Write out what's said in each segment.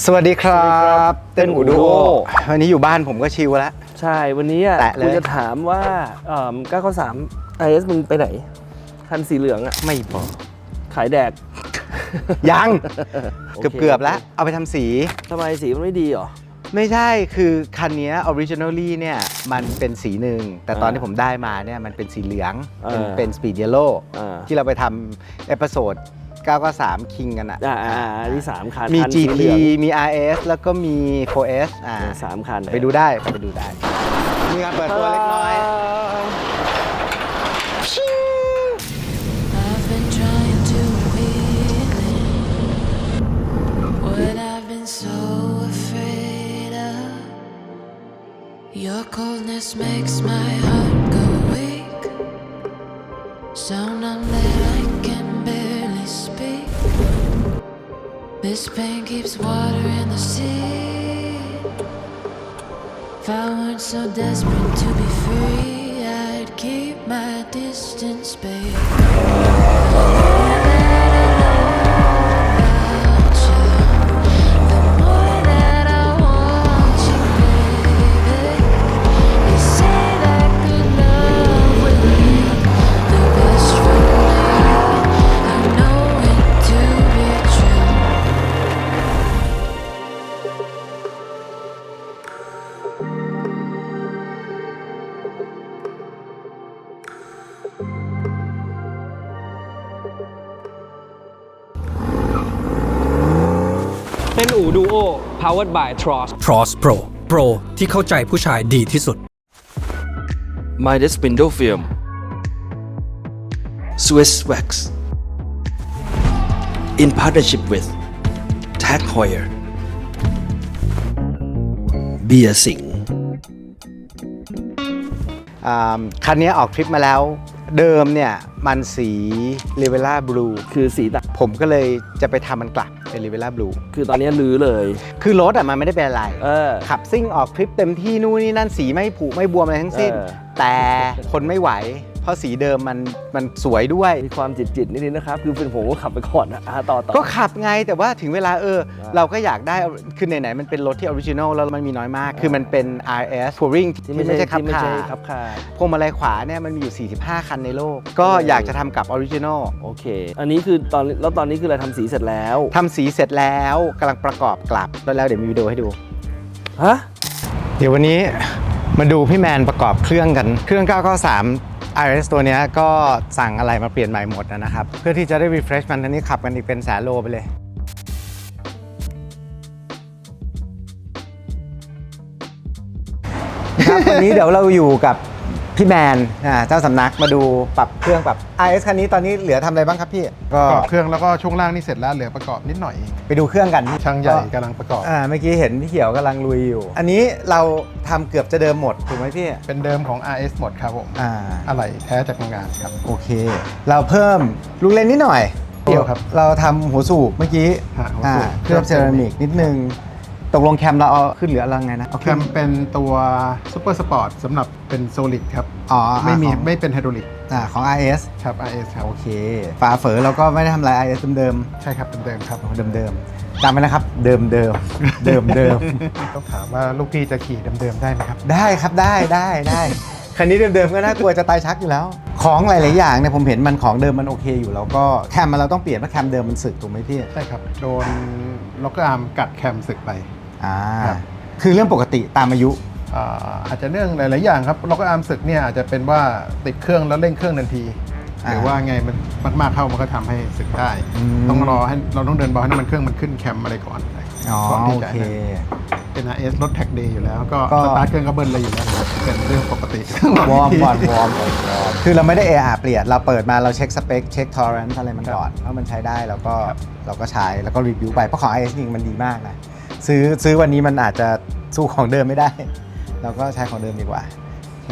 สวัสดีครับเต้นอูดูโอวันนี้อยู่บ้านผมก็ชิลแล้วใช่วันนี้กูจะถามว่า993 IS มึงไปไหนคันสีเหลืองอ่ะไม่บอกขายแดก ยัง เกือบแล้วเอาไปทำสีทำไมสีมันไม่ดีหรอไม่ใช่คือคันนี้ originally เนี่ยมันเป็นสีหนึ่งแต่ตอนที่ผมได้มาเนี่ยมันเป็นสีเหลืองเป็นสปีดเยลโล่ที่เราไปทำเอพิโซด993 คิงกันอ่ะที่3คันมี GT มี RS แล้วก็มี 4S 3คันไปดูได้มีการเปิดตัวเล็กน้อยYour coldness makes my heart go weak, so numb that I can barely speak. This pain keeps water in the sea. If I weren't so desperate to be free, I'd keep my distance, babe.เป็นอูดูโอ powered by Tross Tross Pro Pro ที่เข้าใจผู้ชายดีที่สุด Midas Window Film Swiss Wax in partnership with Tag Heuer Beer Sing คันนี้ออกทริปมาแล้วเดิมเนี่ยมันสีเลเวล่าบลูคือสีตัดผมก็เลยจะไปทำมันกลับเป็นเลเวล่าบลูคือตอนนี้ลื้อเลยคือรถมันไม่ได้เป็นอะไรขับซิ่งออกทริปเต็มที่นู่นนี่นั่นสีไม่ผุไม่บวมอะไรทั้งสิ้นแต่คนไม่ไหวเพราะสีเดิมมันสวยด้วยมีความจิตนิดนึงนะครับคือเป็นผมก็ขับไปก่อนนะต่อก็ขับไงแต่ว่าถึงเวลาเราก็อยากได้คือไหนๆมันเป็นรถที่ออริจินอลแล้วมันมีน้อยมากคือมันเป็น RS Touring ที่ไม่ใช่ขับคาพวงมาลัยขวาเนี่ยมันมีอยู่45คันในโลกก็อยากจะทำกับออริจินอลโอเคอันนี้คือตอนนี้คืออะไรทำสีเสร็จแล้วทำสีเสร็จแล้วกำลังประกอบกลับแล้วเดี๋ยวมีวิดีโอให้ดูฮะเดี๋ยววันนี้มาดูพี่แมนประกอบเครื่องกันเครื่อง993 RS ตัวนี้ก็สั่งอะไรมาเปลี่ยนใหม่หมดนะครับเพื่อที่จะได้ refresh มันทันนี้ขับกันอีกเป็นแสนโลไปเลยครับวันนี้เดี๋ยวเราอยู่กับพี่แมนเจ้าสำนักมาดูปรับเครื่องปรับ RS คันนี้ตอนนี้เหลือทำอะไรบ้างครับพี่ก็เครื่องแล้วก็ช่วงล่างนี่เสร็จแล้วเหลือประกอบนิดหน่อยไปดูเครื่องกันช่างใหญ่กำลังประกอบเมื่อกี้เห็นพี่เขียวกำลังลุยอยู่อันนี้เราทำเกือบจะเดิมหมดถูกไหมพี่เป็นเดิมของ RS หมดครับผมอะไหล่แท้จากโรงงานครับโอเคเราเพิ่มลูกเล่นนิดหน่อยเดียวครับเราทำหัวสูบเมื่อกี้เคลือบเซรามิกนิดนึงตกลงแคมเราเอาขึ้นเหลืออะไรไงนะแคมเป็นตัวซูเปอร์สปอร์ตสำหรับเป็นโซลิดครับไม่เป็นไฮดรอลิกของ RS ครับ RS ครับโอเคฝาเฝอเราก็ไม่ได้ทำอะไร RS เดิมใช่ครับเดิมครับเดิมจำไว้นะครับเดิมต้องถามว่าลูกพี่จะขี่เดิมได้ไหมครับได้ครับได้คันนี้เดิมก็น่ากลัวจะตายชักอยู่แล้วของหลายๆอย่างเนี่ยผมเห็นมันของเดิมมันโอเคอยู่แล้วก็แคมเราต้องเปลี่ยนเพราะแคมเดิมมันสึกถูกไหมพี่ใช่ครับโดนล็อกเกอร์อาร์มกัดแคมสึกไปคือเรื่องปกติตามอายุอาจจะเรื่องหลายๆอย่างครับล็อกเกอร์อาร์มสึกเนี่ยอาจจะเป็นว่าติดเครื่องแล้วเร่งเครื่องทันทีหรือว่าไงมันมากเข้ามันก็ทำให้สึกได้ต้องรอให้เราต้องเดินบอลให้มันเครื่องมันขึ้นแคมอะไรก่อนที่จะเป็น RS รถแท็กเดย์อยู่แล้วก็สตาร์ทเครื่องก็เบิ้ลเลยอยู่แล้วเป็นเรื่องปกติวอร์มก่อนคือเราไม่ได้เปลี่ยนเราเปิดมาเราเช็คสเปคเช็คทอร์เรนซ์อะไรมันก่อนว่ามันใช้ได้แล้วก็เราก็ใช้แล้วก็รีวิวไปเพราะของ RS จริงมันดีมากนะซื้อวันนี้มันอาจจะสู้ของเดิมไม่ได้เราก็ใช้ของเดิมดีกว่าโอเค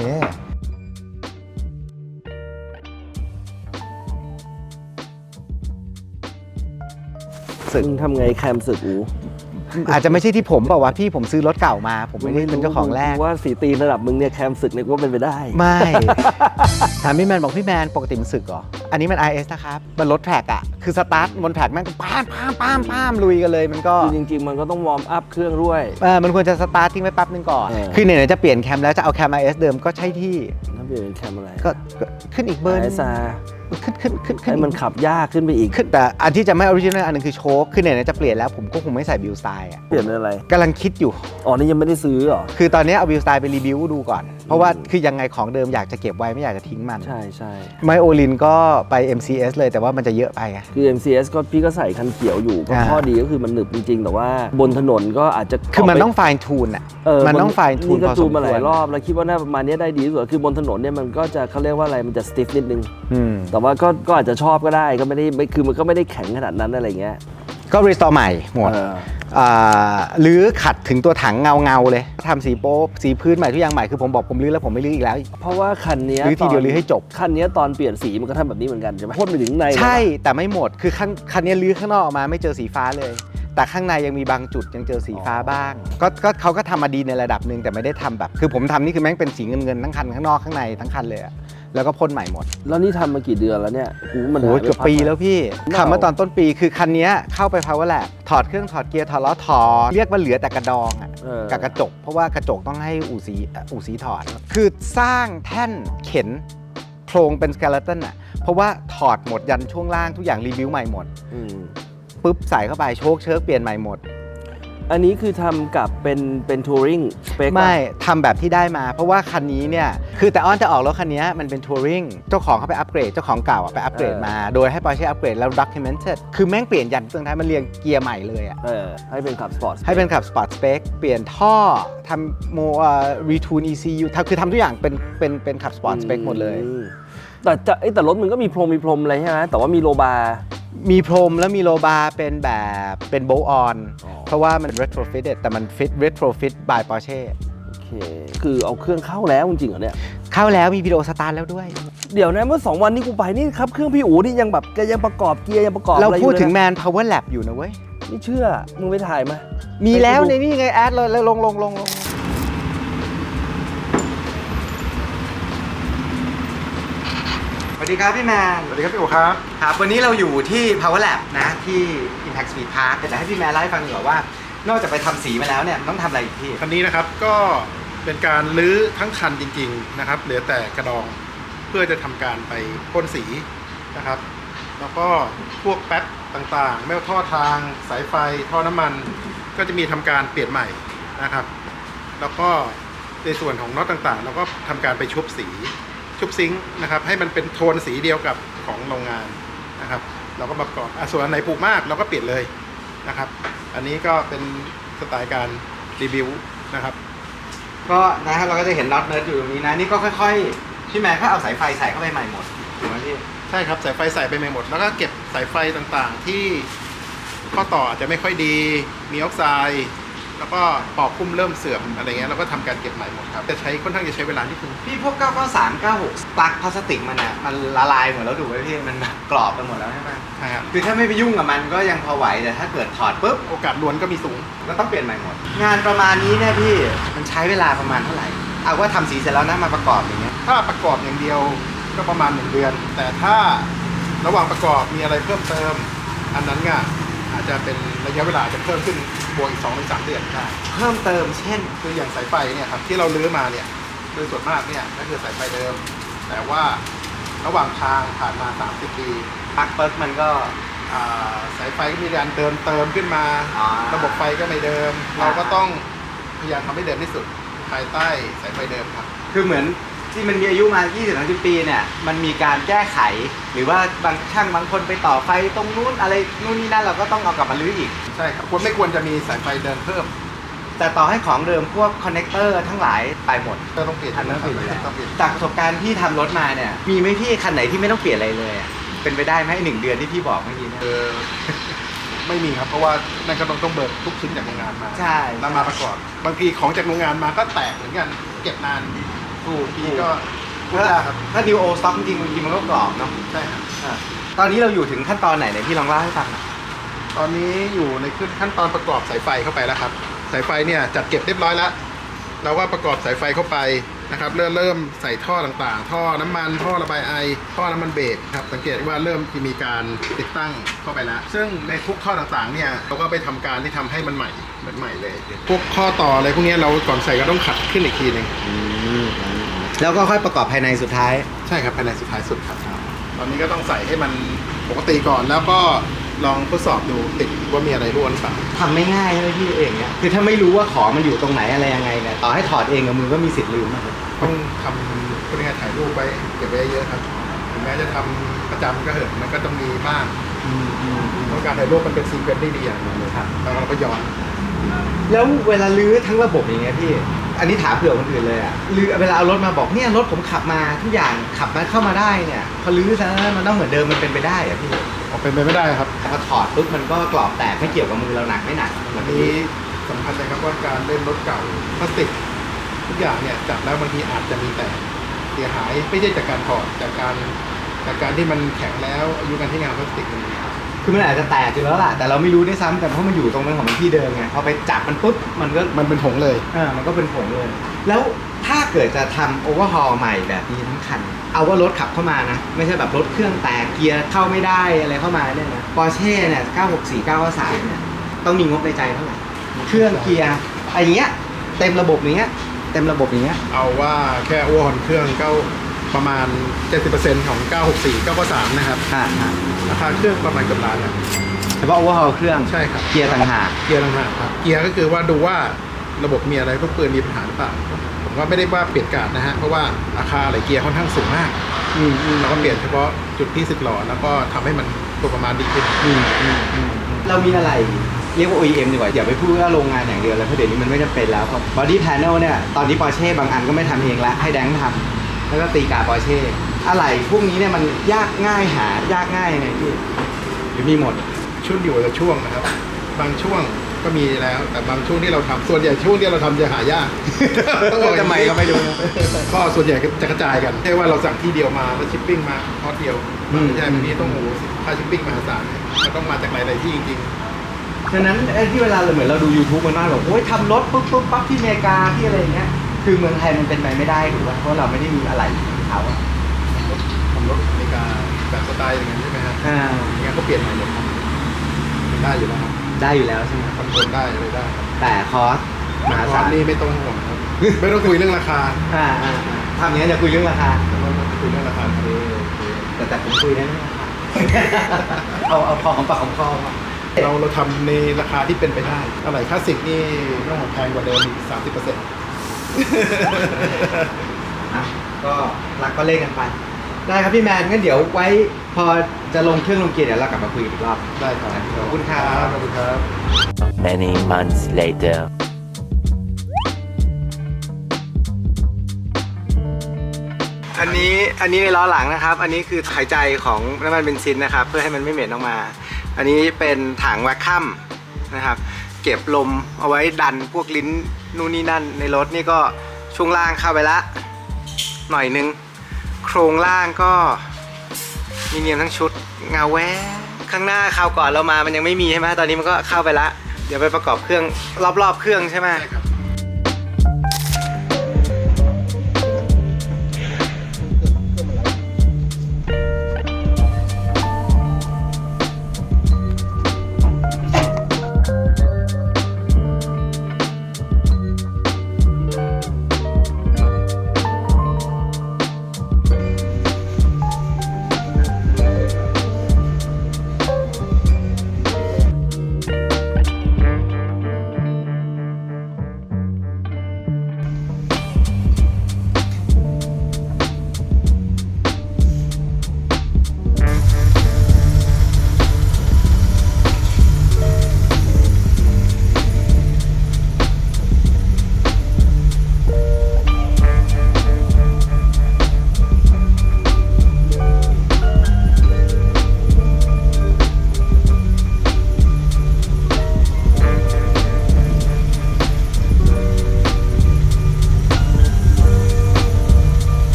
สึกทำไงแคมสึก อาจจะไม่ใช่ที่ผมเปล่าวะพี่ผมซื้อรถเก่ามา ผมไม่ได้เป็นเจ้าของแรก ว่าสีตีนระดับมึงเนี่ยแคมศึกเนี่ยว่าเป็นไปได้ ไม่ ถามพี่แมนบอกพี่แมนปกติมันสึกเหรอ อันนี้มัน IS นะครับมันรถแทร็กอ่ะคือสตาร์ทบนแทร็กแม่งก็ป้ามลุยกันเลยมันก็ คือจริงๆมันก็ต้องวอร์มอัพเครื่องด้วย มันควรจะสตาร์ททิ้งไว้แป๊บนึงก่อน เออ คือไหนๆจะเปลี่ยนแคมแล้วจะเอาแคม IS เดิมก็ใช่ที่ ถ้าเปลี่ยนเป็นแคมอะไร ก็ขึ้นอีกเบอร์นึง ISR ขึ้น ให้มันขับยากขึ้นไปอีก ขึ้นแต่อันที่จะไม่ออริจินอลอันนึงคือโชคคือไหนๆจะเปลี่ยนแล้วผมก็คงไม่ใส่บิลสไตล์อ่ะ เปลี่ยนเป็นอะไร กำลังคิดอยู่ อ๋อนี่ยังไม่ได้ซื้อเหรอ คือตอนนี้เอาบิลสไตล์ไปรีวิวดูก่อน เพราะว่าคือยังไงของเดิมอยากจะเก็บไว้ไม่อยากจะทิ้งมัน ใช่ใช่ ไมโอลินก็ไป MCS เลยแต่ว่ามันจะเยอะไปไง คือ MCS ก็พี่ก็ใส่คันเขียวอยู่ก็ อ่า ข้อดีก็คือมันหนึบจริงๆ แต่ว่าบนถนนก็อาจจะ คือมัน กไป ต้องไฟน์ทูนอ่ะ มันต้องไฟน์ทูน นี่ก็ พอส จู ม นมาห ค ลา วย ร รอบแล้วคิดว่าน่าประมาณนี้ได้ดีที่สุดคือบนถนนเนี่ยมันก็จะเขาเรียกว่าอะไรมันจะสติฟนิดนึง อืม แต่ว่าก็อาจจะชอบก็ได้ก็ไม่ได้คือมันก็ไม่ได้แข็งขนาดนั้นอะไรเงี้ย ก็รีสตอร์ใหม่หมด หรือขัดถึงตัวถังเงาเลยทำสีโป๊สีพื้นใหม่ทุกอย่างใหม่คือผมบอกผมรื้อแล้วผมไม่รื้ออีกแล้ว เพราะว่าคันเนี้ย รื้อทีเดียวรื้อให้จบ คันเนี้ยตอนเปลี่ยนสีมันก็ทำแบบนี้เหมือนกันใช่ไหมพ่นไปถึงในเลย ใช่แต่ไม่หมดคือคันนี้รื้อข้างนอกออกมาไม่เจอสีฟ้าเลย แต่ข้างในยังมีบางจุดยังเจอสีฟ้าบ้างก็เขาก็ทำมาดีในระดับหนึ่งแต่ไม่ได้ทำแบบคือผมทำนี่คือแม่งเป็นสีเงินทั้งคันข้างนอกข้างในทั้งคันเลยอะแล้วก็พ่นใหม่หมด แล้วนี่ทำมากี่เดือนแล้วเนี่ยมัน โอ้ หาย เกือบปีแล้วพี่ เน่า ทำมาตอนต้นปีคือคันนี้เข้าไป Power Lab ถอดเครื่องถอดเกียร์ถอดล้อถอดเรียกว่าเหลือแต่กระดองอะ กับกระจกเพราะว่ากระจกต้องให้อู่สีถอด คือสร้างแท่นเข็นโครงเป็นสเกเลตันอ่ะเพราะว่าถอดหมดยันช่วงล่างทุกอย่างรีวิวใหม่หมด ปุ๊บใส่เข้าไปโชคเชิร์กเปลี่ยนใหม่หมด อันนี้คือทำกับเป็นทัวริงสเปค ไม่ทำแบบที่ได้มา เพราะว่าคันนี้เนี่ยคือแต่อ้อนจะออกรถคันนี้มันเป็นทัวริงเจ้าของเขาไปอัปเกรดเจ้าของเก่าไปอัปเกรดมาโดยให้ปอร์เช่อัปเกรดแล้ว documented คือแม่งเปลี่ยนยันเครื่องท้ายมันเรียงเกียร์ใหม่เลยอ่ะ ให้เป็นขับสปอร์ต ให้เป็นขับสปอร์ตสเปคเปลี่ยนท่อทำโมรีทูน ECU คือทำทุกอย่างเป็นขับสปอร์ตสเปคหมดเลย แต่รถมันก็มีพรมอะไรใช่ไหมแต่ว่ามีโลบาร์ มีพรมแล้วมีโลบาร์เป็นแบบเป็นโบออนเพราะว่ามัน retrofitted แต่มัน fit retrofit by Porsche โอเคคือเอาเครื่องเข้าแล้วจริงๆเหรอเนี่ย เข้าแล้วมีวิดีโอสตาร์ทแล้วด้วย เดี๋ยวนะเมื่อ2วันนี้กูไปนี่ครับเครื่องพี่อู๋นี่ยังแบบแกยังประกอบเกียร์ยังประกอบ เรา อะไรอ พูด ยู่ ถึง เลย แม นะ น Power Lab อยู่นะเว้ย ไม่เชื่อมึงไปถ่ายมา มีแล้วในนี่ไงแอดเลยลงสวัสดีครับพี่แมน สวัสดีครับพี่โอครับ ครับวันนี้เราอยู่ที่ Power Lab นะที่ Impact Speed Park แต่ให้พี่แมนเล่าให้ฟังหน่อยว่านอกจากไปทำสีมาแล้วเนี่ยมันต้องทำอะไรอีกพี่ คันนี้นะครับก็เป็นการรื้อทั้งคันจริงๆนะครับเหลือแต่กระดองเพื่อจะทำการไปพ่นสีนะครับแล้วก็พวกแป๊บต่างๆไม่ว่าท่อทางสายไฟท่อน้ำมันก็จะมีทำการเปลี่ยนใหม่นะครับแล้วก็ในส่วนของน็อตต่างๆเราก็ทำการไปชุบสีชุบซิงค์นะครับให้มันเป็นโทนสีเดียวกับของโรงงานนะครับเราก็มาประกอบส่วนอันไหนผูกมากเราก็เปลี่ยนเลยนะครับอันนี้ก็เป็นสไตล์การรีวิวนะครับ ก็นะฮะเราก็จะเห็นน็อตเนิร์ดอยู่ตรงนี้นะนี่ก็ค่อยๆพี่แมนก็เอาสายไฟใส่เข้าไปใหม่หมดถูกไหมพี่ ใช่ครับสายไฟใส่ไปไม่หมดแล้วก็เก็บสายไฟต่างๆที่ข้อต่ออาจจะไม่ค่อยดีมีออกไซด์แล้วก็ปอกคุ้มเริ่มเสื่อมอะไรเงี้ยเราก็ทำการเก็บใหม่หมดครับแต่ค่อนข้างจะใช้เวลานิดนึง พี่พวก 993 96 สปาร์คพลาสติกมันอ่ะมันละลายหมดแล้วดูไหมพี่มันแบบกรอบไปหมดแล้วใช่ไหม ใช่ครับ คือถ้าไม่ไปยุ่งกับมันก็ยังพอไหวแต่ถ้าเกิดถอดปุ๊บ โอกาสล้วนก็มีสูง ก็ต้องเปลี่ยนใหม่หมด งานประมาณนี้เนี่ยพี่มันใช้เวลาประมาณเท่าไหร่เอาว่าทำสีเสร็จแล้วนะมาประกอบอย่างเงี้ย ถ้าประกอบอย่างเดียวก็ประมาณ1 เดือน แต่ถ้าระหว่างประกอบมีอะไรเพิ่มเติมอันนั้นก็อาจจะเป็นระยะเวลาจะเพิ่มขึ้นบวกอีก 2-3 เดือนได้ เพิ่มเติมเช่น คืออย่างสายไฟเนี่ยครับที่เราลื้อมาเนี่ยโดยส่วนมากเนี่ยก็คือสายไฟเดิม แต่ว่าระหว่างทางผ่านมา30 ปี ปลั๊กเปิร์กมันก็ สายไฟก็มีการเติมขึ้นมา อ๋อ ระบบไฟก็ไม่เดิม เราก็ต้องพยายามทำให้เดิมที่สุดภายใต้สายไฟเดิมครับ คือเหมือนที่มันมีอายุมา 20-30 ปีเนี่ยมันมีการแก้ไข หรือว่าบางช่างบางคนไปต่อไฟตรงนู้นอะไรนู่นนี่นั่นเราก็ต้องเอากลับมาลื้ออีก ใช่ครับไม่ควรจะมีสายไฟเดิมเพิ่ม แต่ต่อให้ของเดิมพวกคอนเนคเตอร์ทั้งหลายไปหมด ก็ต้องเปลี่ยน อันนั้นเปลี่ยนอยู่แล้ว ต้องเปลี่ยน จากประสบการณ์ที่ทำรถมาเนี่ยมีไหมพี่คันไหนที่ไม่ต้องเปลี่ยนอะไรเลยอะเป็นไปได้ไหม1 เดือนที่พี่บอกเมื่อกี้เนี่ย ไม่มีครับเพราะว่านั่นก็ต้องเบิกทุกชิ้นจากโรงงานมา ใช่ แล้วมาประกอบบางทีของจากโรงงานมาก็แตกเหมือนกันเก็บนานถูกทีก็พูดยากครับ ถ้านิวโอสต็อกจริงๆบางทีมันก็กรอบเนาะ ใช่ครับ ตอนนี้เราอยู่ถึงขั้นตอนไหนเนี่ยพี่ลองเล่าให้ฟังหน่อย ตอนนี้อยู่ในขั้นตอนประกอบสายไฟเข้าไปแล้วครับสายไฟเนี่ยจัดเก็บเรียบร้อยแล้วเราก็ประกอบสายไฟเข้าไปนะครับเริ่มใส่ท่อต่างๆ ท่อน้ำมันท่อระบายไอท่อน้ำมันเบรกครับสังเกตว่าเริ่มมีการติดตั้งเข้าไปแล้วซึ่งในทุกท่อต่างๆเนี่ยเราก็ไปทำการที่ทำให้มันใหม่เหมือนใหม่เลยพวกข้อต่ออะไรพวกนี้เราก่อนใส่ก็ต้องขัดขึ้นอีกทีหนึง แล้วก็ค่อยประกอบภายในสุดท้าย ใช่ครับภายในสุดท้ายสุดครับตอนนี้ก็ต้องใส่ให้มันปกติก่อนแล้วก็ลองทดสอบดูติดว่ามีอะไรรั่วหรือเปล่า ทำไม่ง่ายใช่ไหมพี่เองเนี่ยคือถ้าไม่รู้ว่าของมันอยู่ตรงไหนอะไรยังไงเนี่ยต่อให้ถอดเองกับมือก็มีสิทธิ์ลืมนะครับ ต้องทำเป็นไงถ่ายรูปไว้เก็บไว้เยอะครับถึงแม้จะทำประจำก็เหอะมันก็ต้องมีบ้างเพราะการถ่ายรูปมันเป็นซีเควนซ์ที่ดีอย่างหนึงเลยครับแล้วเราก็ย้อน แล้วเวลาลื้อทั้งระบบอย่างเงี้ยพี่ อันนี้ถามเผื่อคนอื่นเลยอ่ะลื้อเวลาเอารถมาบอกเนี่ยรถผมขับมาทุกอย่างขับมาเข้ามาได้เนี่ยพอลื้อซะมันต้องเหมือนเดิมมันเป็นไปได้อ่ะพี่ ออกเป็นไปไม่ได้ครับ พอถอดปุ๊บมันก็กรอบแตกไม่เกี่ยวกับมือเราหนักไม่หนัก อันนี้สำคัญเลยครับว่าการเล่นรถเก่าพลาสติกทุกอย่างเนี่ยจับแล้วบางทีอาจจะมีแตกเสียหายไม่ได้จากการถอดจากการที่มันแข็งแล้วอายุการใช้งานพลาสติกมัน คือมันอาจจะแตกอยู่แล้วล่ะแต่เราไม่รู้ด้วยซ้ำแต่เพราะมันอยู่ตรงนั้นของมันที่เดิมไงพอไปจับมันปุ๊บมันก็ มันเป็นผงเลย มันก็เป็นผงเลย แล้วถ้าเกิดจะทำโอเวอร์ฮอลใหม่แบบนี้ทั้งคัน เอาว่ารถขับเข้ามานะ ไม่ใช่แบบรถเครื่องแตกเกียร์เข้าไม่ได้อะไรเข้ามาเนี่ยนะปอร์เช่เนี่ย964 993เนี่ยต้องมีงบในใจเท่าไหร่เครื่องเกียร์อะไรอย่างเงี้ยเต็มระบบอย่างเงี้ยเต็มระบบอย่างเงี้ย เอาว่าแค่อ้วนเครื่องก็ประมาณ 70% ของ 964 993 นะครับราคาเครื่องประมาณเกือบล้านนะ เฉพาะโอเวอร์ฮอลเครื่อง ใช่ครับ เกียร์ต่างหาก เกียร์ต่างหากครับเกียร์ก็คือว่าดูว่าระบบมีอะไรพวกปืนมีปัญหาหรือเปล่าผมว่าไม่ได้ว่าเปลี่ยนการ์ดนะฮะเพราะว่าราคาไหลเกียร์ค่อนข้างสูงมากเราก็เปลี่ยนเฉพาะจุดที่สึกหล่อแล้วก็ทำให้มันตัวประมาณดีขึ้น เรามีอะไรเรียกว่า OEM ดีกว่าอย่าไปพูดว่าโรงงานอย่างเดียวเลยเพราะเดี๋ยวนี้มันไม่จำเป็นแล้วครับ Body Panel เนี่ยตอนนี้ Porsche บางอันก็ไม่ทำเองละให้แดงทำแล้วก็ตีกา Porsche อะไรพวกนี้เนี่ยมันยากง่ายหายากง่ายยังไงพี่หรือมีหมด ชุดอยู่กับช่วงนะครับ บางช่วงก็มีแล้วแต่บางช่วงที่เราทำส่วนใหญ่ช่วงที่เราทำจะหายาก ต้องบอก ทำไมก็ไม่รู้ ก็ส่วนใหญ่จะกระจายกันไม่ใช่ว่าเราสั่งที่เดียวมาแล้วชิปปิ้งมาทอดเดียวไม่ใช่บางทีต้องโอ้โหค่าชิปปิ้งมหาศาลมันต้องมาจากหลายๆที่จริง ฉะนั้นไอ้ที่เวลาเราเหมือนเราดู YouTube มันมากแบบโอ้ยทำรถปุ๊บปุ๊บปั๊บที่อเมริกาที่อะไรอย่างเงี้ยคือเมืองไทยมันเป็นไปไม่ได้ถูกป่ะเพราะเราไม่ได้มีอะไรเขาอะ ๆทำรถอเมริกาแบบสไตล์อย่างนั้นใช่ไหมฮะอย่างนั้นก็เปลี่ยนใหม่หมดได้อยู่แล้วครับ ได้อยู่แล้วใช่ไหม คอนโทรลได้อะไรได้ครับ แต่คอสมหา คอ ศา ร์ ล สนี่ไม่ต้องห่วงครับไม่ต้องคุยเรื่องราคา ทำอย่างนี้จะคุยเรื่องราคา ไม่ต้องคุยเรื่องราคาครับ แต่ผมคุยได้ไหมราคา เอาพอของปากของคอครับ เราทำในราคาที่เป็นไปได้อะไรคลาสสิกนี่ต้องแพงกว่าเดิมอีก 30% ก็รักก็เล่นกันไป ได้ครับพี่แมนงั้นเดี๋ยวไว้พอจะลงเครื่องลงเกียร์เดี๋ยวเรากลับมาคุยกันอีกรอบ ได้ครับ ขอบคุณครับ ขอบคุณครับ Many months later. อันนี้ในล้อหลังนะครับ อันนี้คือหายใจของน้ำมันเบนซินนะครับ เพื่อให้มันไม่เหม็นออกมา อันนี้เป็นถังแวคคัมนะครับ เก็บลมเอาไว้ดันพวกลิ้นนู่นนี่นั่นในรถนี่ก็ช่วงล่างเข้าไปละหน่อยนึง โครงล่างก็มีเนียมทั้งชุดเงาแวะข้างหน้าคราวก่อนเรามามันยังไม่มีใช่ไหมตอนนี้มันก็เข้าไปละเดี๋ยวไปประกอบเครื่องรอบๆเครื่องใช่ไหม ใช่ครับ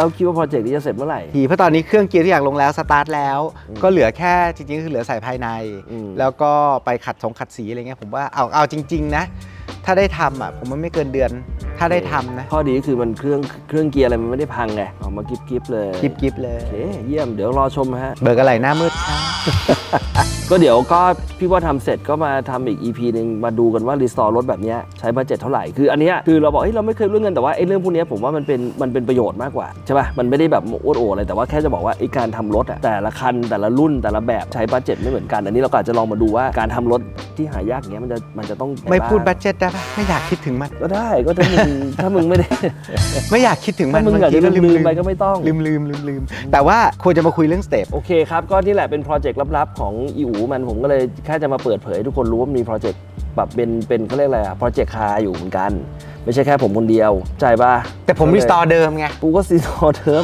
แล้วคิดว่าโปรเจกต์นี้จะเสร็จเมื่อไหร่ เพราะตอนนี้เครื่องเกียร์ที่อยากลงแล้วสตาร์ทแล้ว ก็เหลือแค่จริงๆก็คือเหลือใส่ภายใน แล้วก็ไปขัดสีอะไรเงี้ยผมว่าเอาจริงๆนะถ้าได้ทำอ่ะผมว่าไม่เกินเดือนถ้าได้ทำนะ ข้อดีก็คือมันเครื่องเกียร์อะไรมันไม่ได้พังไงออกมากิฟเลย กิฟเลย โอเคเยี่ยมเดี๋ยวรอชมฮะ เบิกอะไรหน้ามืดครับ ก็เดี๋ยวก็พี่ว่าทำเสร็จก็มาทำอีก EP นึงมาดูกันว่ารีสตอร์รถแบบเนี้ยใช้บัดเจ็ตเท่าไหร่คืออันเนี้ยคือเราบอกเราไม่เคยเรื่องเงินแต่ว่าไอ้เรื่องพวกเนี้ยผมว่ามันเป็นประโยชน์มากกว่าใช่ป่ะมันไม่ได้แบบโอดโออะไรแต่ว่าแค่จะบอกว่าไอ้การทำรถอะแต่ละคันแต่ละรุ่นแต่ละแบบใช้บัดเจ็ตไม่เหมือนกันอันนี้เราก็อาจจะลองมาดูว่าการทำรถที่หายากอย่างเงี้ยมันจะต้อง ไม่พูดบัดเจ็ตได้ปะไม่อยากคิดถึงมัน ก็ได้ก็ถ้ามึงไม่ได้ ไม่อยากคิดถึงมัน ถ้ามึงอยากจะลืมไปก็ไม่ต้อง ลืมแต่ว่าควรจะมาคุยเรื่องสเต็ป โอเคครับก็นี่แหละเป็นโปรเจกต์ลับๆของอีอูมันผมก็เลยแค่จะมาเปิดเผยให้ทุกคนรู้ว่ามีโปรเจกต์แบบเป็นเขาเรียกอะไรอะโปรเจกต์คาร์อยู่เหมือนกันไม่ใช่แค่ผมคนเดียวใจป่ะ แต่ผมรีสตอร์เดิมไง กูก็รีสตอร์เทอม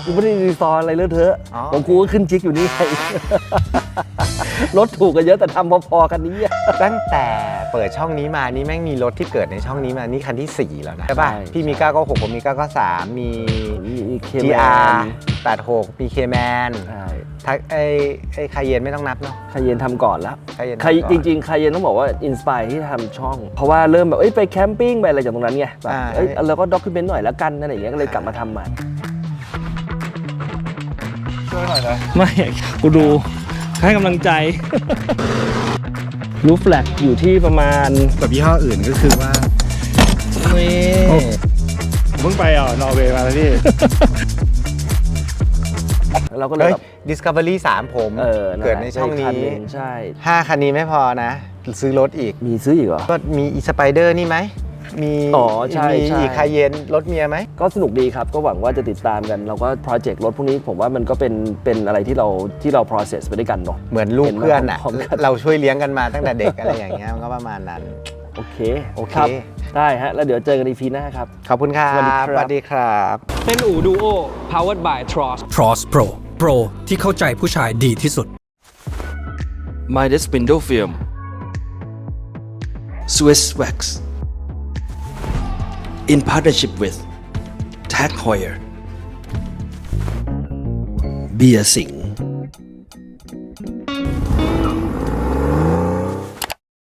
กูไม่ได้รีสตอร์อะไรเลอะเทอะ อ๋อ ของกูก็ขึ้นจิ๊กอยู่นี่ไง รถถูกกันเยอะแต่ทำพอๆกันนี้อะ ตั้งแต่เปิดช่องนี้มานี่แม่งมีรถที่เกิดในช่องนี้มานี่คันที่ 4 แล้วนะใช่ป่ะ ใช่ พี่มี 996 ผมมี 993 มี เค GR 86 มี K-Man ใช่ ทักไอ้คาเยนไม่ต้องนับเนาะ คาเยนทำก่อนแล้ว คาเยน จริงๆคาเยนต้องบอกว่าอินสปายที่ทำช่อง เพราะว่าเริ่มแบบไปแคมปิ้งไปอะไรจากตรงนั้นไงแบบแล้วก็ด็อกิเมนต์หน่อยแล้วกันอะไรอย่างเงี้ยก็เลยกลับมาทำใหม่ ไม่ กูดูให้กำลังใจ รูฟแฟลกอยู่ที่ประมาณ แบบยี่ห้ออื่นก็คือว่า เพิ่งไปนอร์เวย์มาแล้วพี่ เราก็เลยแบบ Discovery 3 ผม นั่นแหละ เกิดในช่องนี้ คัหงใช่ 5 คันนี้ไม่พอนะ ซื้อรถอีก มีซื้ออีกเหรอ ก็มีอีสไปเดอร์นี่ไหมมี อ๋อใช่ มี ใช่ อีกคาเยนรถเมียไหม ก็สนุกดีครับ ก็หวังว่าจะติดตามกัน เราก็โปรเจกต์รถพวกนี้ผมว่ามันก็เป็นอะไรที่เรา process ไปด้วยกันเนาะ เหมือนลูกเพื่อนอ่ะ เห็นมาพร้อมกัน เราช่วยเลี้ยงกันมาตั้งแต่เด็กอะไรอย่างเงี้ยมันก็ประมาณนั้น โอเค โอเค รับได้ฮะ แล้วเดี๋ยวเจอกันอีพีหน้าครับ ขอบคุณครับ สวัสดีครับ สวัสดีครับ เป็นอู่ดูโอ powered by Tross Tross Pro Pro ที่เข้าใจผู้ชายดีที่สุด Midas Window Film Swiss Wax in partnership with Tag Heuer Beer Sing